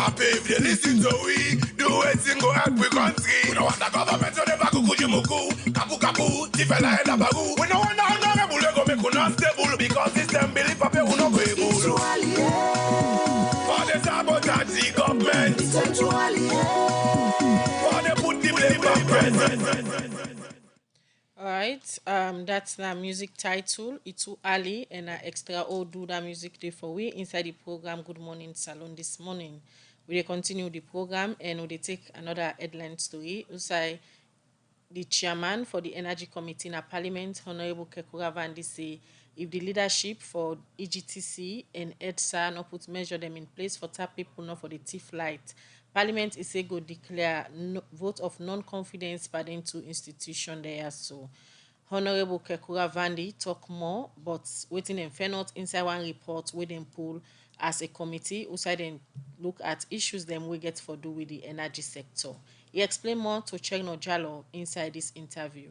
happy if they listen to we. Do a single help we country. We don't want the government to never go kujimuku. Kapu kapu, tifela and abagu. We don't want the honorable go make us unstable because system believe paper will not go able. For the sabotage the government. For the put the blame on president. Alright, that's the music title. It's too early and extra do that music day for we inside the program Good Morning Salon this morning. We will continue the program and we will take another headline story. Usai the chairman for the Energy Committee in a Parliament, Honorable Kekura Vandi, say if the leadership for EGTC and EDSA not put measure them in place for tap people, not for the thief light, Parliament is a go declare vote of non-confidence by the two institution there. So Honorable Kekura Vandi talk more, but waiting and fair not inside one report with them pull as a committee who side and look at issues them we get for do with the energy sector. He explained more to Chegno Jalo inside this interview.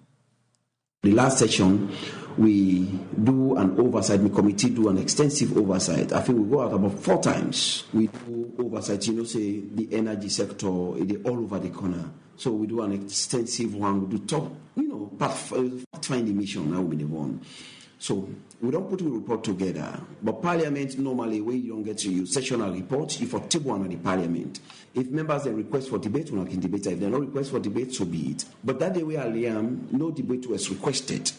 The last session, we do an oversight, the committee do an extensive oversight. I think we go out about 4 times. We do oversight, say the energy sector, all over the corner. So we do an extensive one, we do top, pathfinding mission, that will be the one. So we don't put a report together, but Parliament normally, when you don't get to use sessional reports, you for table one of the Parliament. If members they request for debate, we can debate. If they don't request for debate, so be it. But that day we are Liam, no debate was requested.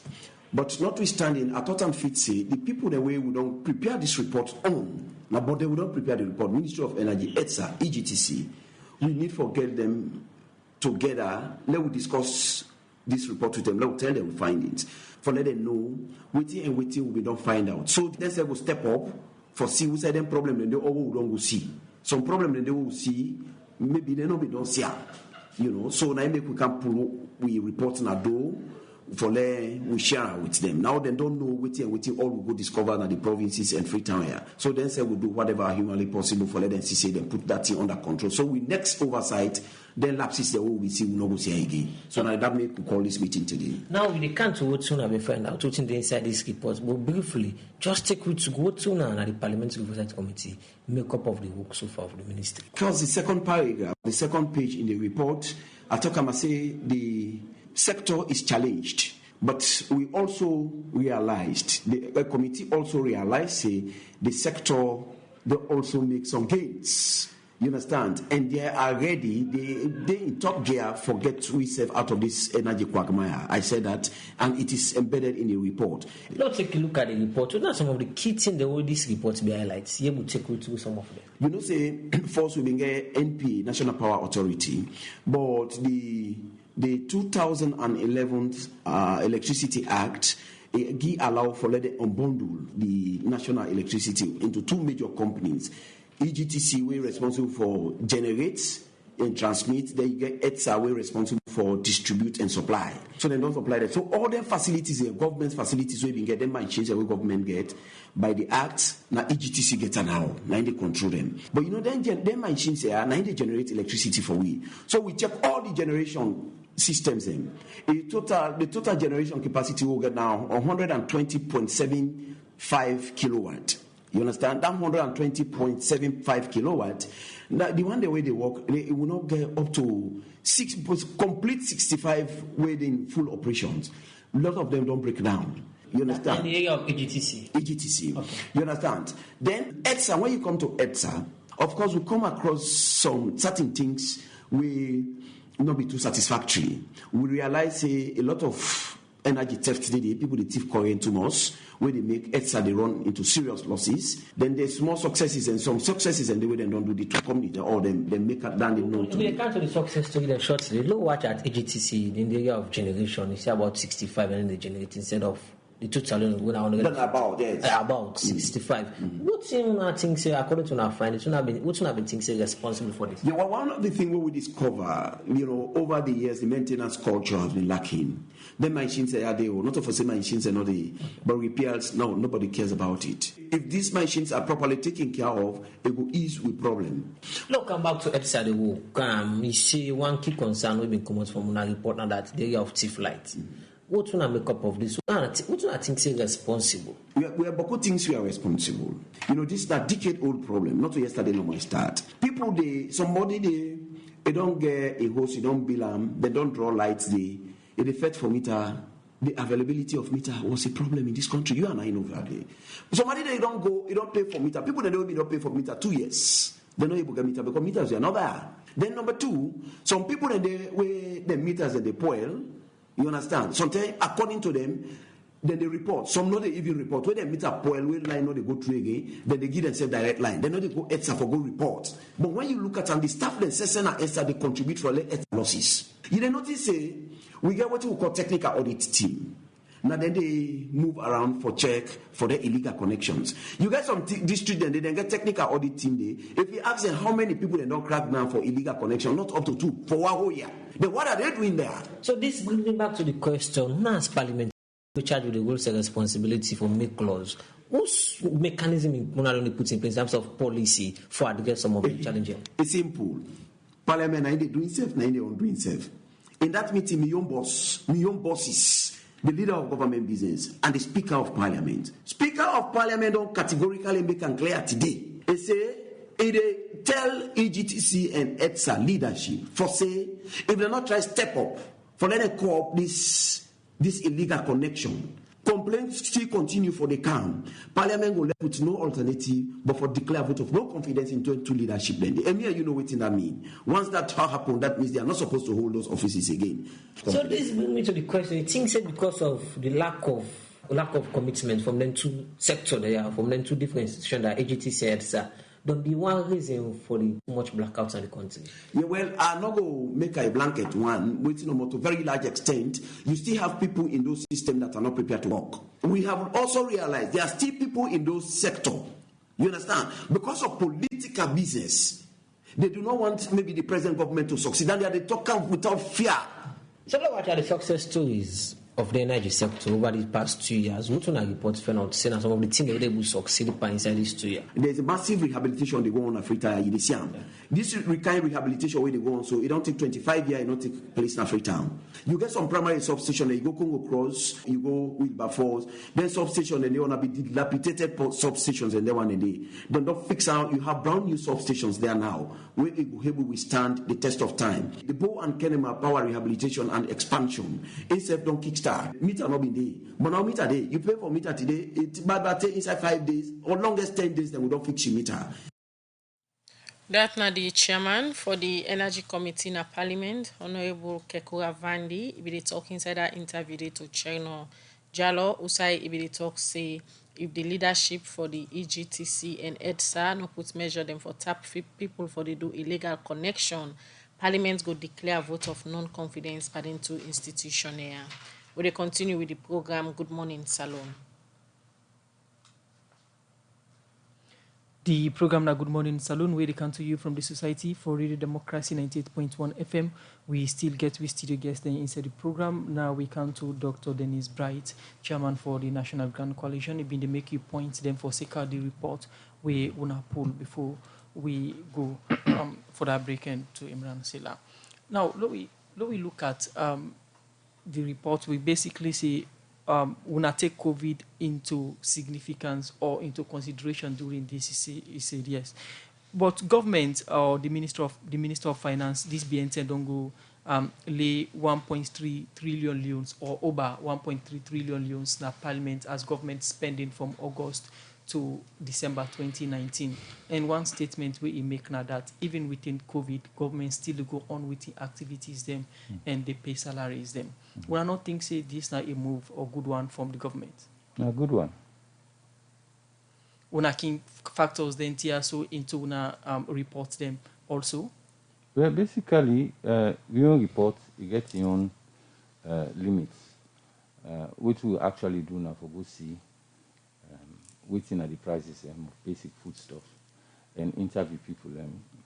But notwithstanding, I thought and fit say the people the way we don't prepare this report on, now but they will not prepare the report. Ministry of Energy, EDSA, EGTC, we need to get them together. Let we discuss this report with them. Let we tell them we find it. For let them know waiting we don't find out. So then say we step up for see who said them problem and they all don't go see. Some problem that they will see, maybe they don't see. So now make we can pull we report na do for we share with them. Now they don't know waiting all we go discover na the provinces and Freetown here. So then say we do whatever humanly possible for let them see them put that thing under control. So we next oversight. Then lapses the we see we no go see again. So now that make we call this meeting today. Now we can't vote soon and we find out what's in the inside this report. But briefly, just take we to go to now the Parliamentary Oversight Committee make up of the work so far of the ministry. Because the second paragraph, the second page in the report, I say the sector is challenged. But we also realized, the committee also realized, the sector they also make some gains. You understand? And they are ready. They in top gear forget we save out of this energy quagmire. I said that, and it is embedded in the report. Let's take a look at the report. What are some of the key things the way this report be highlights? You will take you through some of them. First we get NP, National Power Authority, but the 2011 Electricity Act allow for let it unbundle the national electricity into 2 major companies. EGTC we responsible for generate and transmit. Then you get EDSA we responsible for distribute and supply. So they don't supply that. So all them facilities, the government facilities we get them might change the way government get by the act. Now EGTC get now they control them. But then them machines now they generate electricity for we. So we check all the generation systems them. The total generation capacity will get now 120.75 kilowatt. You understand? That 120.75 kilowatt. Now, the one the way they work, it will not get up to complete 65 in full operations. A lot of them don't break down. You understand? In the area of EGTC. EGTC. Okay. You understand? Then EDSA, when you come to EDSA, of course, we come across some certain things we not be too satisfactory. We realize a lot of energy theft today, people they thief current to us, where they make EDSA they run into serious losses. Then there's small successes and some successes, and the way they don't do the two company or they make it down the note. When it comes to the success story, then shortly, look watch at EGTC in the area of generation. It's about 65 and they generate instead of the total about 65. What you think say according to our findings, what you have been think responsible for this? Yeah, well, one of the things we discover, over the years, the maintenance culture has been lacking. The machines are there, not of the machines are not there, but repairs, no, nobody cares about it. If these machines are properly taken care of, it will ease with problem. Look, come back to episode you see one key concern we've been coming from our report now that the area of thief light. What will I make up of this? What do I think is responsible? Yeah, Boko things we are responsible. You know, this is a decade-old problem, not yesterday no more start. People, they don't get a hose, they don't bill them, they don't draw lights, they fetch for meter. The availability of meter was a problem in this country. You and I know that. Somebody they don't pay for meter. People they don't pay for meter 2 years. They're not able to get meter because meters are not there. Then number two, some people the meters that they spoil, you understand? Sometimes according to them, then they report. Some not they even report. When they meter spoil, when line not they go through again, then they give themselves direct line. Then not they go extra for go report. But when you look at and the staff themselves and extra they contribute for extra losses. You then notice say we get what we call technical audit team. Now then they move around for check for the illegal connections. You get some district then they then get technical audit team there. If you ask them how many people they don't crack down for illegal connection, not up to 2 for 1 whole year. Then what are they doing there? So this brings me back to the question: who has Parliament charged with the rules and responsibility for make laws? Whose mechanism not only put in place in terms of policy for address some of the challenges? It's simple. Parliament now they doing self, now they on doing self. In that meeting, million bosses, the leader of government business, and the Speaker of Parliament. Speaker of Parliament don't categorically make it clear today. They say, they tell EGTC and ETSA leadership for say, if they not try step up, for let them co-op this illegal connection, complaints still continue for the calm. Parliament will left with no alternative but for declare vote of no confidence in 22 leadership. Then the emir, you know what that mean. Once that happens, that means they are not supposed to hold those offices again. So this brings me to the question: you think that because of the lack of commitment from them two sectors, they are from them two different institutions, that AGTC and ETSA, don't be one reason for the too much blackouts in the country? Yeah, well, I'm not going to make a blanket one, waiting on to a very large extent. You still have people in those systems that are not prepared to work. We have also realized there are still people in those sectors, you understand, because of political business. They do not want maybe the present government to succeed, and they talk without fear. So what are the success stories of the energy sector over the past 2 years? Not only reports found out saying some of the things that they will succeed inside these 2 years. There's a massive rehabilitation they go on Africa. This kind of rehabilitation where they go on, so it don't take 25 years, it don't take place in Africa. You get some primary substation, you go Congo Cross, you go Wilberforce, then substation, and they want to be dilapidated substations, and they want to day. Then don't fix out. You have brand new substations there now, where it will able withstand the test of time. The Bo and Kenema power rehabilitation and expansion, instead don't kickstart. Meter not be there, but now meter day. You pay for meter today, it's bad inside 5 days or longest 10 days, then we don't fix your meter. That na the chairman for the Energy Committee in Parliament, Honorable Kekura Vandi. He be talk inside that interview to Chino Jalo. Usai he be talk say if the leadership for the EGTC and ETSA no put measure them for tap people for they do illegal connection, Parliament go declare a vote of non-confidence by the two institutions here. We will continue with the program. Good morning, Salon. The program na Good Morning Salon, where they come to you from the Society for Radio Democracy 98.1 FM. We still get with studio guests inside the program. Now we come to Dr. Dennis Bright, chairman for the National Grand Coalition. It been to make you points them for the report we wanna pull before we go for that break in to Imran Sela. Now, let we look at the report. We basically say we not take COVID into significance or into consideration during this. He said yes, but government or the Minister of Finance, this BNT don't go lay 1.3 trillion loans or over 1.3 trillion loans na Parliament as government spending from August to December 2019. And one statement where he make now that even within COVID, government still go on with the activities them and they pay salaries them. We are not think say this not a move or good one from the government. A good one. Una king factors then so into una report them also. Well, basically, we don't report. You get your own limits, which we actually do now for go see. Waiting at the prices of basic foodstuff and interview people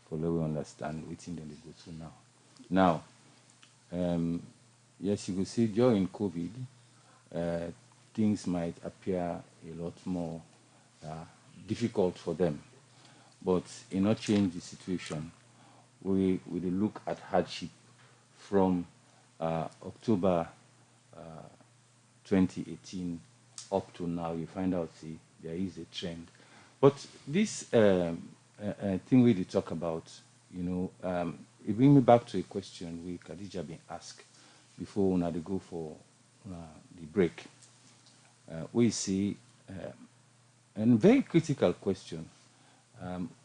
for let we understand waiting then they go through now. Now, yes, you could see during COVID, things might appear a lot more difficult for them, but it not change the situation. We look at hardship from October 2018 up to now. You find out, see, there is a trend. But this thing we talk about, it brings me back to a question we Khadija been asked before when they go for the break. We see a very critical question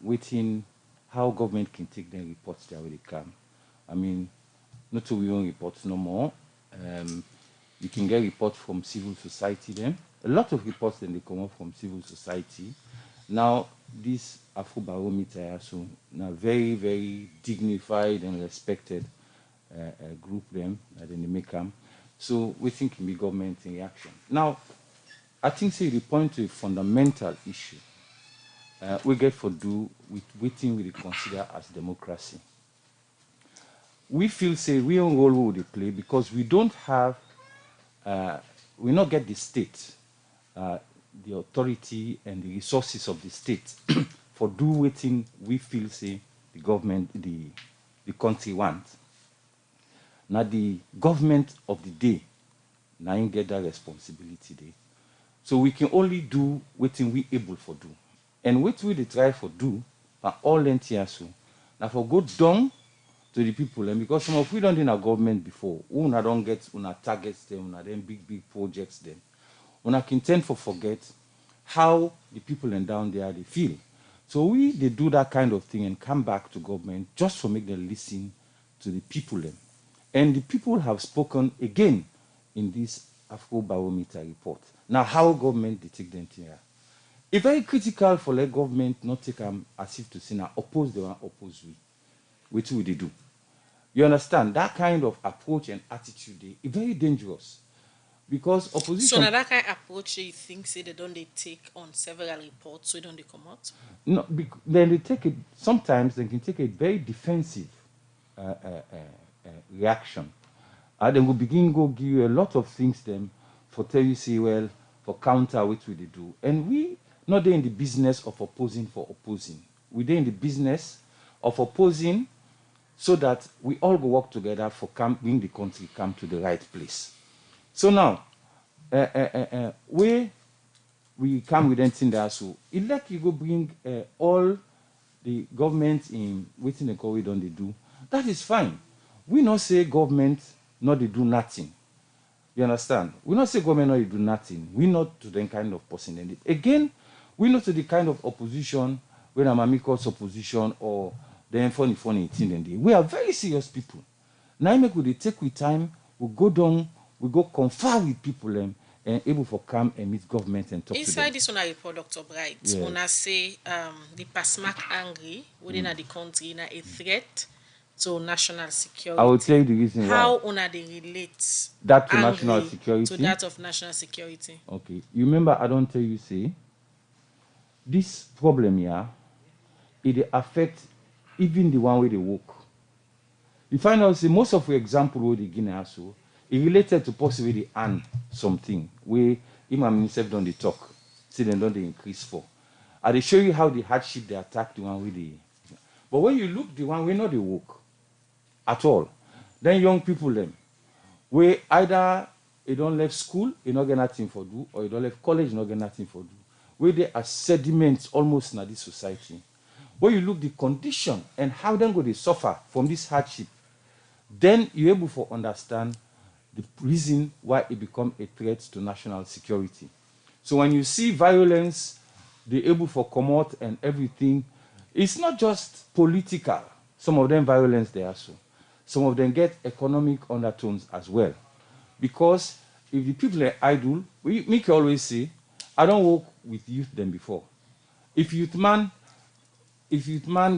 within how government can take them reports there where they come. I mean, not to we own reports no more. You can get reports from civil society then. A lot of reports then they come up from civil society. Now, this Afrobarometer, so now very, very dignified and respected group them, that then they make them. So we think it can be government in reaction. Now, I think say the point to a fundamental issue we get for do with waiting we consider as democracy. We feel say we own role we play because we don't have we not get the state, the authority and the resources of the state for do waiting we feel say the government, the country wants. Now the government of the day, now you get that responsibility there. So we can only do waiting we able for do. And what we try for do, all length here so. Now for go down to the people, and because some of we don't in our government before, una don't get una targets them, una them big projects them. Una can tend to forget how the people and down there they feel. So they do that kind of thing and come back to government just to make them listen to the people them. And the people have spoken again in this Afrobarometer report. Now, how government they take them here? It's very critical for the government not take them as if to say now oppose the one oppose we. Which will they do? You understand? That kind of approach and attitude is very dangerous. Because opposition. So now that kind of approach you think say they take on several reports so don't they come out? No, then they take it sometimes they can take a very defensive reaction. And then we begin go give you a lot of things them for tell you say well for counter which we do. And we not there in the business of opposing for opposing. We're there in the business of opposing so that we all go work together for bring the country come to the right place. So now we come with anything there so it like you go bring all the government in waiting the COVID on they do. That is fine. We not say government not they do nothing. You understand? We not say government not they do nothing. We not to the kind of person. And again, we not to the kind of opposition when I'm amicus opposition or the funny thing. We are very serious people. Now make we take with time, we go down, we go confer with people and able for come and meet government and talk inside to them. Inside this one report, Dr. Bright, yes. Una say the PASMAC angry within the country na a threat to national security. I will tell you the reason how why. una they relate that to national security to that of national security. Okay, you remember I don't tell you say this problem here it affect even the one way they work. You find out say most of the example where they give also it related to possibly they earn something where Imam himself don't they talk, see them don't they increase for. And they show you how the hardship they attack the one way they. But when you look the one way not they work at all, then young people them where either they don't left school, you not get nothing for do, or you don't left college, you not get nothing for do. Where they are sediments almost in this society. When you look the condition and how then go they suffer from this hardship, then you're able to understand the reason why it become a threat to national security. So when you see violence, they're able to come out and everything, it's not just political. Some of them violence they also. Some of them get economic undertones as well. Because if the people are idle, we make always say, I don't work with youth than before. If youth man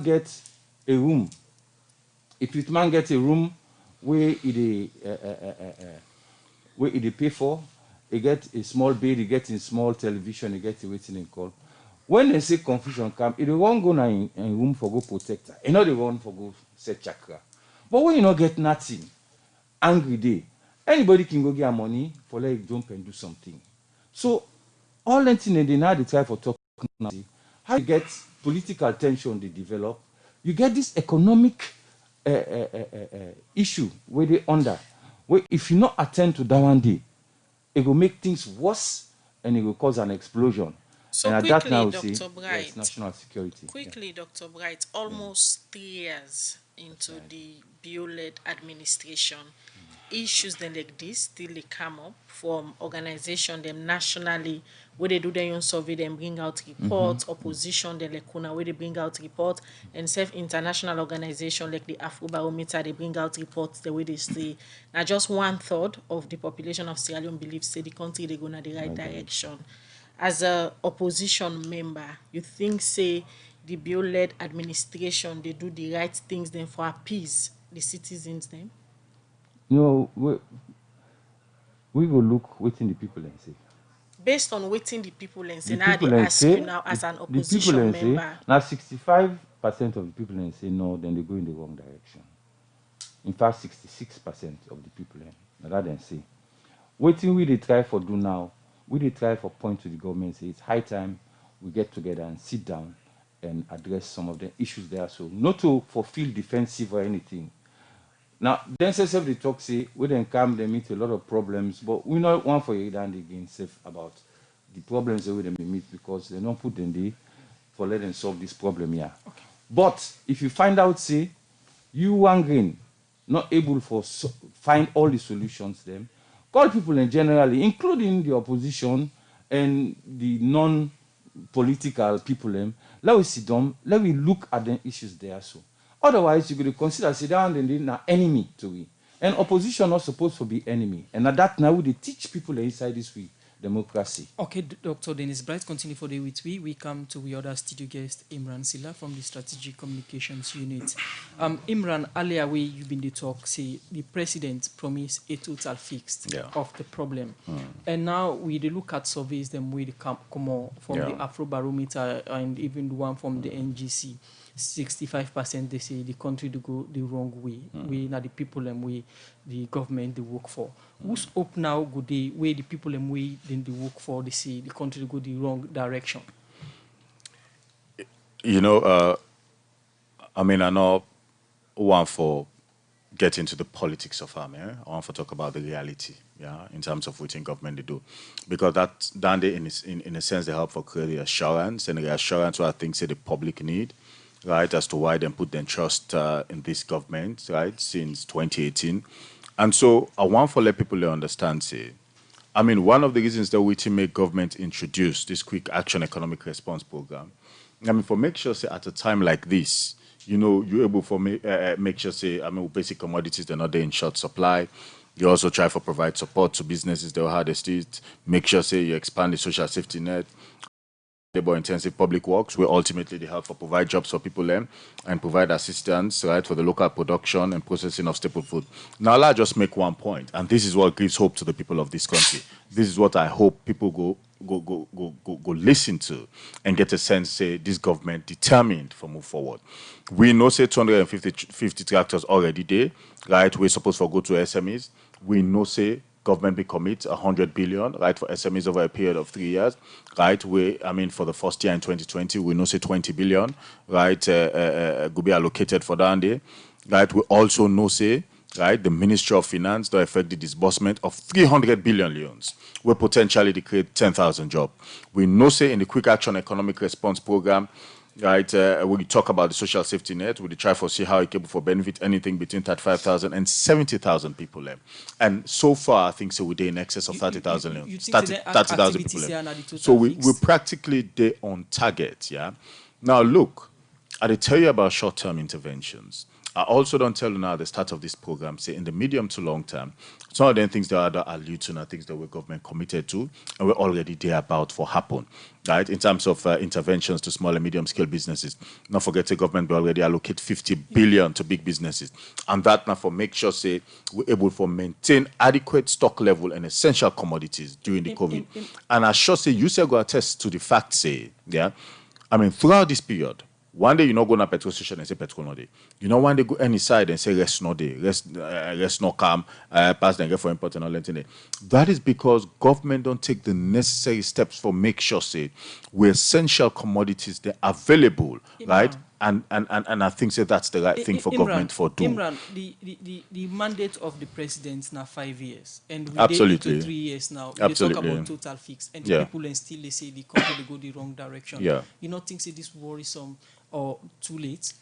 gets a room, where it pay for, he get a small bed, he get a small television, he get a waiting and call. When they say confusion come, it won't go in room for go protector, and not the one for go set chakra. But when you not get nothing, angry day, anybody can go get money for let jump and do something. So all that thing they now they try for talk now. How you get political tension they develop, you get this economic issue where they under. Where if you not attend to that one day, it will make things worse and it will cause an explosion. So And at that quickly, now we see, Dr. yes, Bright, national security. quickly, Dr. Bright, almost 3 years into the bio-led administration, issues then like this still they come up from organization them nationally where they do their own survey, then bring out reports, opposition, then like kuna where they bring out reports, and self international organization like the Afrobarometer, they bring out reports the way they say now just 1/3 of the population of Sierra Leone believes say the country they go in the right direction. As a opposition member, you think say the bio-led administration they do the right things then for appease the citizens then? You know, we will look within the people and say. Based on waiting the people and say The now they people and ask you say, now as an the people opposition and say, member. now 65% of the people and say no, then they go in the wrong direction. In fact, 66% of the people and that then say. Waiting we they try for do now, we they try for point to the government say it's high time we get together and sit down and address some of the issues there. So not to fulfill defensive or anything. Now, then say the talk say we then come they meet a lot of problems, but we not want for you and again safe about the problems that we then meet because they don't put them there for let them solve this problem here. Okay. But if you find out say you wondering not able for find all the solutions then call people in generally, including the opposition and the non-political people them. Let we sit down, let we look at the issues there so. Otherwise, you're going to consider sit down and then an enemy to we. And opposition not supposed to be enemy. And at that now they teach people inside this way democracy. Okay, Dr. Dennis Bright, continue for the with we. We come to the other studio guest, Imran Silla from the Strategic Communications Unit. Imran, earlier we you've been the talk, say the president promised a total fix of the problem. And now we look at surveys them we come on from the Afrobarometer and even the one from the NGC. 65% they say the country to go the wrong way. We now the people and we the government they work for. Who's up now go the way the people and we then they work for they say the country to go the wrong direction? You know, I mean I know one for get into the politics of farm, I want to talk about the reality, in terms of what in government they do. Because that down there in a sense they help for create the assurance and the assurance what I think say the public need. Right, as to why they put their trust in this government, right, since 2018. And so I want to let people understand, say, I mean, one of the reasons that we to make government introduce this quick action economic response program, I mean, for make sure, say, at a time like this, you know, you're able for make sure, say, I mean, basic commodities, they're not there in short supply. You also try for provide support to businesses that are hardest hit. Make sure, say, you expand the social safety net. Labor-intensive public works, where ultimately they help for provide jobs for people there and provide assistance, right, for the local production and processing of staple food. Now, I'll just make one point, and this is what gives hope to the people of this country. This is what I hope people go listen to and get a sense, say, this government determined for move forward. We know, say, 250 tractors already there, right, we're supposed to go to SMEs. We know, say, government be commit 100 billion, right, for SMEs over a period of 3 years, right? I mean, for the first year in 2020, we know say 20 billion, right, could be allocated for that day, right? We also know say, right, the Ministry of Finance to affect the disbursement of 300 billion loans, will potentially create 10,000 jobs. We know say in the Quick Action Economic Response Program, right, we talk about the social safety net. We try for see how it can for benefit anything between 35,000 and 70,000 people. And so far, I think so we're in excess of 30,000 30,000 people. So we're practically there on target. Yeah. Now look, I tell you about short-term interventions. I also don't tell you now at the start of this program, say in the medium to long term, some of them things that are allude to are things that we're government committed to and we're already there about for happen, right? In terms of interventions to small and medium scale businesses. Not forget the government will already allocate 50 billion to big businesses. And that now for make sure, say, we're able to maintain adequate stock level and essential commodities during the COVID. And I sure say, you say go attest to the fact, say, yeah, I mean, throughout this period, one day you not go to a petrol station and say petrol no day. You know one day go any side and say rest no day, rest no calm, pass them get for important all that. That is because government don't take the necessary steps for make sure say we essential commodities they're available, right? and I think that's the right thing for government for do. Imran, the mandate of the president now 5 years, and we did Absolutely. into 3 years now. They talk Absolutely. about total fix, and the people and still they say the country they go the wrong direction. Yeah. You not think say this worrisome or too late?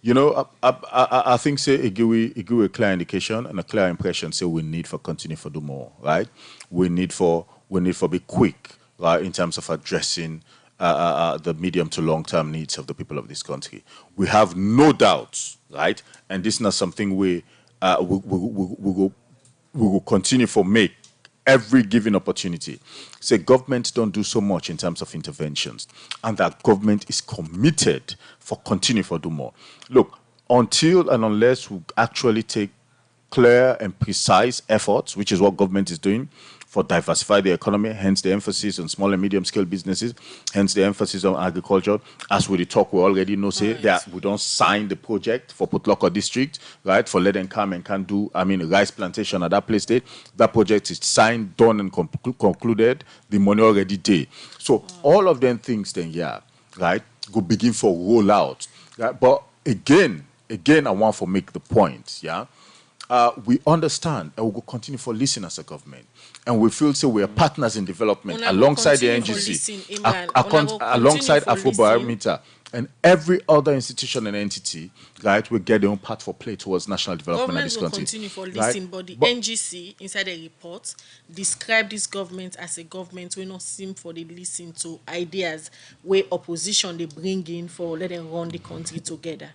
You know, I think say it give a clear indication and a clear impression. Say we need for continue for do more, right? We need for be quick, right, in terms of addressing the medium to long term needs of the people of this country. We have no doubts, right, and this is not something we will continue for make every given opportunity. Say government don't do so much in terms of interventions, and that government is committed for continue for do more. Look, until and unless we actually take clear and precise efforts, which is what government is doing for diversify the economy, hence the emphasis on small and medium scale businesses, hence the emphasis on agriculture. As we talk, we already know say that we don't sign the project for Putloko district, right? For let them come and can do, rice plantation at that place state. That project is signed, done, and concluded. The money already there. So all of them things then, right, go begin for roll out. Right? But again, I want to make the point, we understand and we will continue for listen as a government. And we feel so we are partners in development alongside the NGC, alongside Afrobarometer, and every other institution and entity, right, will get their own part for play towards national development in this country. Continue for listening, but the NGC inside the report describe this government as a government will not seem for the listen to ideas where opposition they bring in for let them run the country together.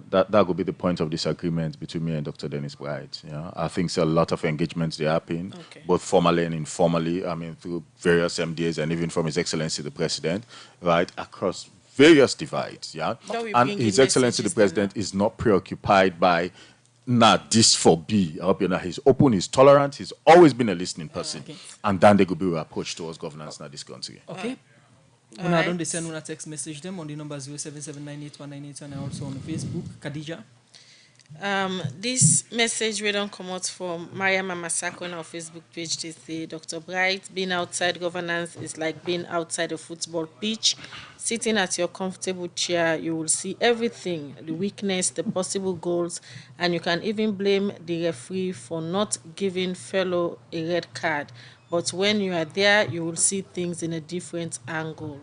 That would be the point of disagreement between me and Dr. Dennis Bright. Yeah, I think a lot of engagements they happen, both formally and informally. Through various MDAs and even from His Excellency the President, right, across various divides. Yeah, and His Excellency the President is not preoccupied by this for B. I hope you know he's open, he's tolerant, he's always been a listening person, and then they could be approach towards governance in this country. Okay. When I don't send a text message them on the number 077981981 and also on Facebook. Khadija. This message we don't come out from Mariam Masako on our Facebook page. They say, Dr. Bright, being outside governance is like being outside a football pitch. Sitting at your comfortable chair, you will see everything, the weakness, the possible goals, and you can even blame the referee for not giving fellow a red card. But when you are there, you will see things in a different angle.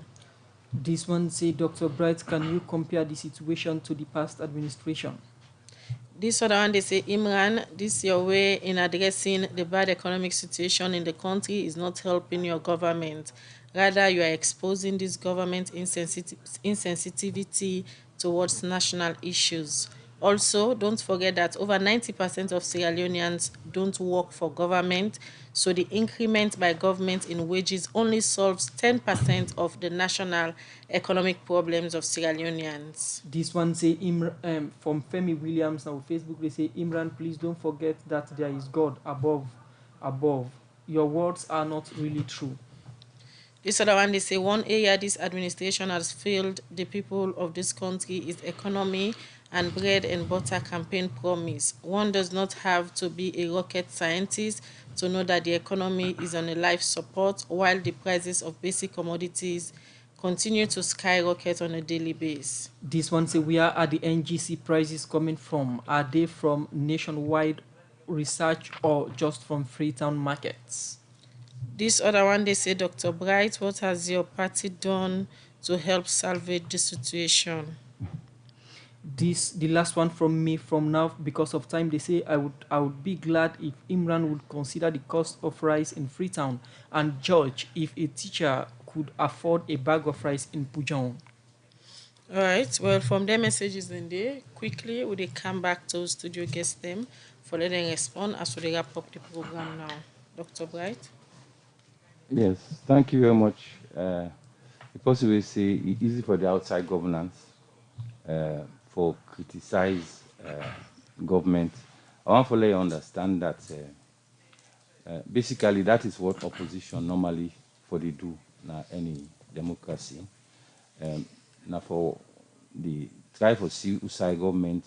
This one say, Dr. Bright, can you compare the situation to the past administration? This other one, they say, Imran, this your way in addressing the bad economic situation in the country is not helping your government. Rather, you are exposing this government insensitivity towards national issues. Also, don't forget that over 90% of Sierra Leoneans don't work for government, so the increment by government in wages only solves 10% of the national economic problems of Sierra Leoneans. This one say, from Femi Williams on Facebook, they say, Imran, please don't forget that there is God above. Your words are not really true. This other one, they say, one area this administration has failed the people of this country is economy and bread and butter campaign promise. One does not have to be a rocket scientist to know that the economy is on a life support while the prices of basic commodities continue to skyrocket on a daily basis. This one say, where are the NGC prices coming from? Are they from nationwide research or just from Freetown markets? This other one, they say, Dr. Bright, what has your party done to help salvage the situation? The last one from me from now, because of time, they say, I would be glad if Imran would consider the cost of rice in Freetown and judge if a teacher could afford a bag of rice in Pujon. All right. Well, from their messages in there, quickly, would they come back to studio guest them for letting respond as we wrap up the program now. Dr. Bright? Yes, thank you very much. Because we say it's easy for the outside governance for criticize government. I want to let you understand that basically that is what opposition normally for they do in any democracy. Now for the try for see outside government,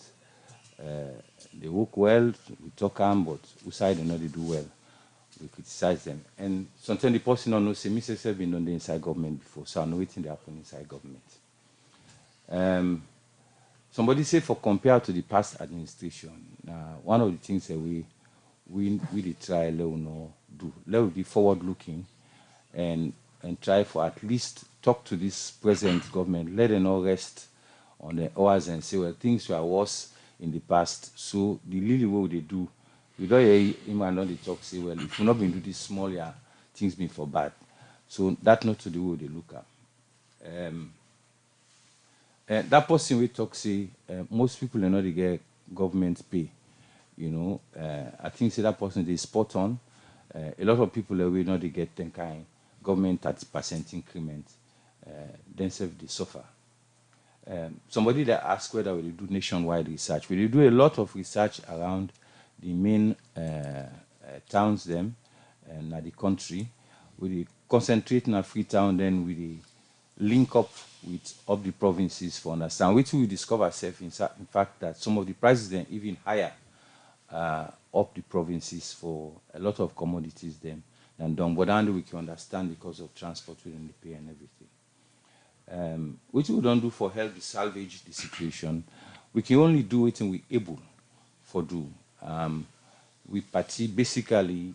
they work well, we talk them, but outside they know they do well. We criticize them. And sometimes the person don't know, say, Mr. Have been on the inside government before, so I know what they happen inside government. Somebody say for compared to the past administration, one of the things that we did try let be forward looking and try for at least talk to this present government, let them all rest on the hours and say, well, things were worse in the past. So the really what they do, we don't hear him and on the talk say, well, if you've not been do this small, yeah, things been for bad. So that's not to the way they look at. That person we talk say most people are not to get government pay. I think say that person is spot on. A lot of people are not to get 10 kind government 30% increment. Themselves they suffer. Somebody that asked whether we do nationwide research. We do a lot of research around the main towns them and the country. We concentrate in a free town, then we link up with all the provinces for understand, which we discover ourselves in fact that some of the prices then even higher up the provinces for a lot of commodities then than done. But then we can understand because of transport within the pay and everything. Which we don't do for help to salvage the situation. We can only do it when we're able for do. We party basically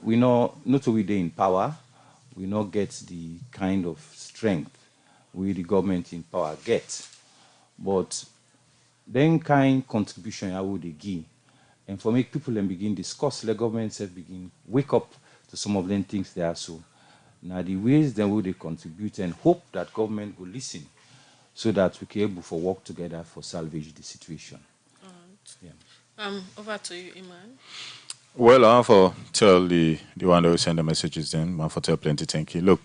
we know not only they in power, we not get the kind of strength we the government in power get. But then kind contribution I would give. And for make people then begin discuss, the government self begin wake up to some of them things they are so. Now the ways then will they contribute and hope that government will listen so that we can able to work together for salvage the situation. All right. Yeah. Over to you, Iman. Well, I want to tell the one that will send the messages then. I want to tell plenty thank you. Look,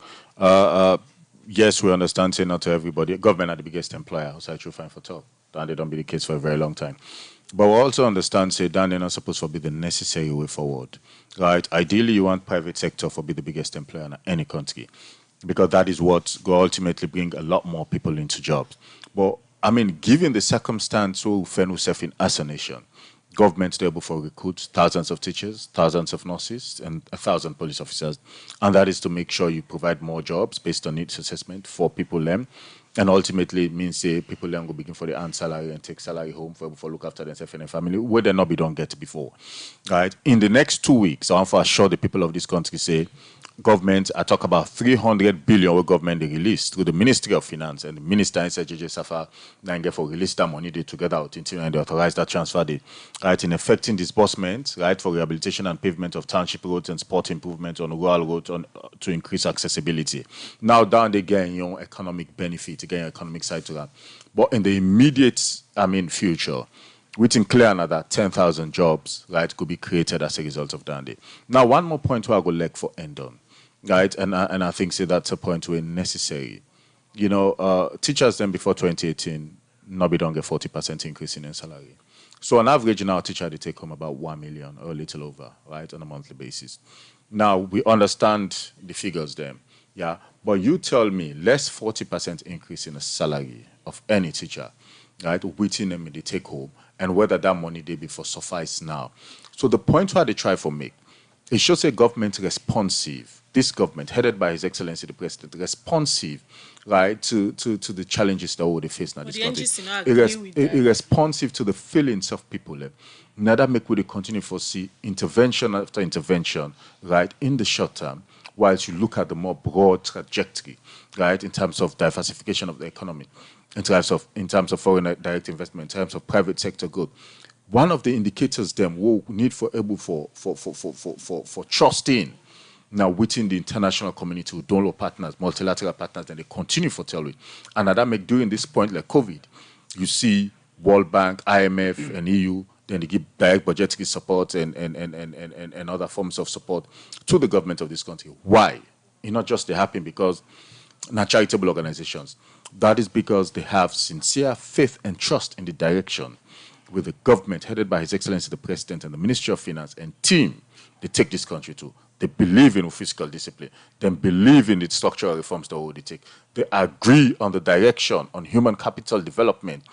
yes, we understand saying not to everybody. Government are the biggest employer outside True Fine for Talk. And they don't be the case for a very long time. But we also understand say that they're not supposed to be the necessary way forward. Right? Ideally, you want private sector to be the biggest employer in any country. Because that is what will ultimately bring a lot more people into jobs. But, I mean, given the circumstance we find ourselves in as a nation, government able to recruit thousands of teachers, thousands of nurses, and 1,000 police officers. And that is to make sure you provide more jobs based on needs assessment for people them. And ultimately it means people then go begin for the earn salary and take salary home for look after themselves and their family, where they not be don't get before. Right? In the next 2 weeks, I want to assure the people of this country say government, I talk about 300 billion where government they released through the Ministry of Finance and the Minister inside JJ Safa then for release that money they together out until and they authorize that transfer day. Right, in effecting disbursement, right, for rehabilitation and pavement of township roads and sport improvement on rural roads to increase accessibility. Now down they get your economic benefit, again your economic side to that. But in the immediate, future, we think clear another 10,000 jobs, right, could be created as a result of that. Now, one more point where I go like for end on. Right, and I think say that's a point where necessary. Teachers then before 2018, nobody don't get 40% increase in their salary. So on average now, teacher they take home about 1 million or a little over, right, on a monthly basis. Now we understand the figures then, yeah. But you tell me less 40% increase in the salary of any teacher, right, within them they take home, and whether that money they be for suffice now. So the point where they try for make, it should say government responsive. This government, headed by His Excellency the President, responsive, right, to the challenges that they face now. This country, responsive to the feelings of people. Now that make we continue to see intervention after intervention, right, in the short term, whilst you look at the more broad trajectory, right, in terms of diversification of the economy, in terms of foreign direct investment, in terms of private sector growth. One of the indicators them will need for trust in now within the international community with donor partners, multilateral partners, and they continue for telling. And that make during this point like COVID, you see World Bank, IMF, and EU, then they give direct budgetary support and other forms of support to the government of this country. Why? It's not just they happen because not charitable organizations. That is because they have sincere faith and trust in the direction with the government headed by His Excellency the President and the Ministry of Finance and team they take this country to. They believe in fiscal discipline. They believe in the structural reforms that they take. They agree on the direction on human capital development,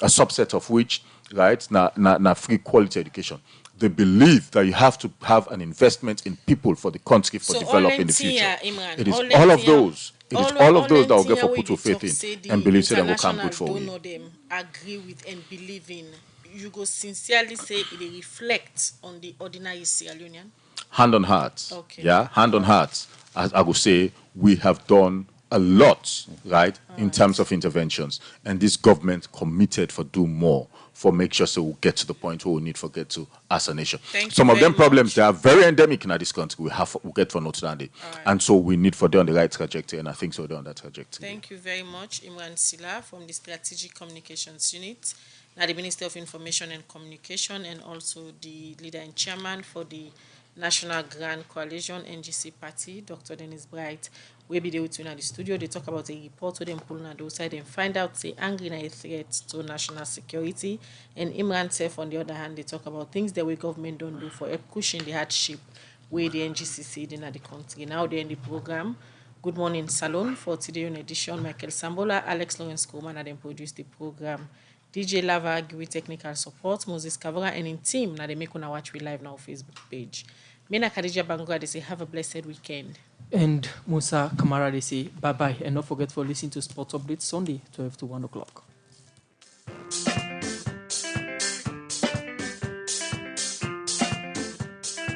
a subset of which, right, na free quality education. They believe that you have to have an investment in people for the country for developing the future. It is all of those. It is all of those that will get for put to faith in and believe say they will come good for we. we. Know them agree with and believe in. You go sincerely say it reflect on the ordinary Sierra Leonean. Hand on heart. Okay. Yeah, hand on heart. As I would say, we have done a lot, right, in terms of interventions. And this government committed for do more for make sure so we'll get to the point where we need to get to as a nation. Some of them problems, they are very endemic in this country. We get for notwithstanding. And so we need for them on the right trajectory. And I think so they're on that trajectory. Thank you very much, Imran Sila from the Strategic Communications Unit, now the Minister of Information and Communication, and also the leader and chairman for the National Grand Coalition NGC Party, Dr. Dennis Bright. We be there with you in the studio. They talk about a report with them pulling on those side and find out say angry na a threat to national security. And Imran Sef, on the other hand, they talk about things that we government don't do for cushion the hardship where the NGC said in the country. Now they're in the program. Good morning, Salon. For today on edition, Michael Sambola, Alex Lawrence Coleman, and then produce the program. DJ Lava give technical support, Moses Kavara, and in team, now they make una watch we live now Facebook page. Mena Khadija Bangwa, they say have a blessed weekend. And Musa Kamara, they say bye-bye. And don't forget for listening to Sports Update Sunday, 12 to 1 o'clock.